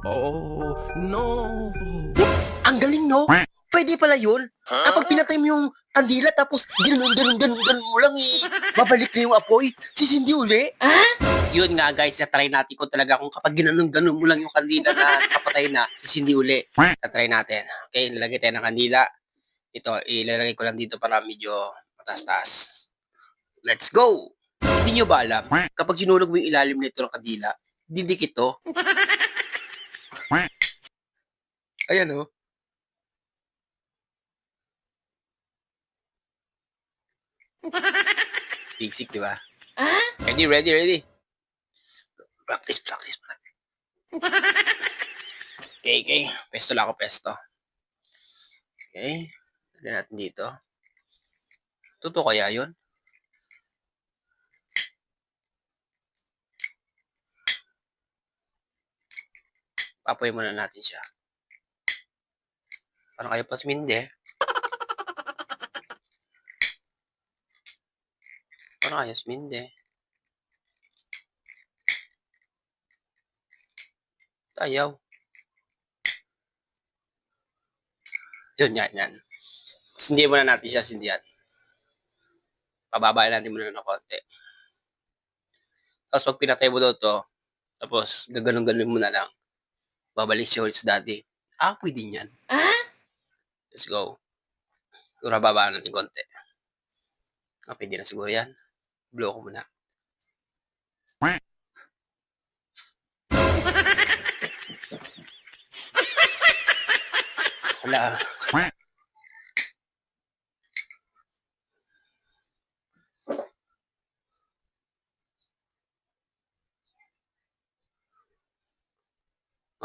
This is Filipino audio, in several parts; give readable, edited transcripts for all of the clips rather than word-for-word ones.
Oh, no. Ang galing, no? Pwede pala yun. Kapag pinatay mo yung kandila tapos ganun mo lang babalik na yung apoy, sisindi uli. Yun nga guys, try natin kung talaga kung kapag ganun mo lang yung kandila na nakapatay na, sisindi uli. Try natin. Okay, lalagay tayo ng kandila. Ito, ilalagay ko lang dito para medyo matas-taas. Let's go! Hindi nyo ba alam, kapag sinunog mo yung ilalim nito ng kandila, didikit to. Ayan o. Bigsik, di ba? Ready? Practice. Okay. Pesto lang ako, pesto. Okay. Lagyan natin dito. Totoo kaya yun? Papoy muna natin siya. Parang kayo pa sumindi. Parang kayo sumindi. Ayaw. Yan. Sindihan muna natin siya, sindihan. Pababayan natin muna ng konti. Tapos pag pinatay mo daw to, tapos gaganon-ganon mo na lang, babalik siya ulit sa dati. Pwede yan. Let's go. Siguro babaan natin konti. Pwede na siguro yan. Blow ko muna. Wala.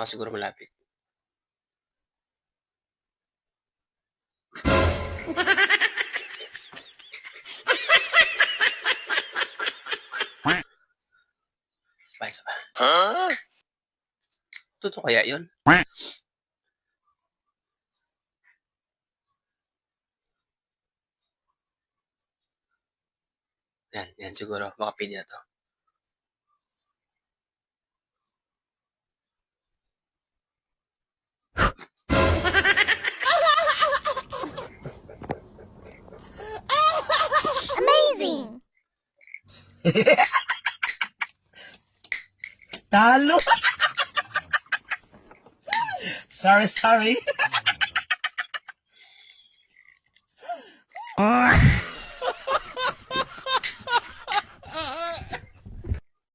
Siguro malapit. Isa pa. Totoo kaya yun? Yan siguro. Baka pwede na to. Amazing! Talo! Sorry.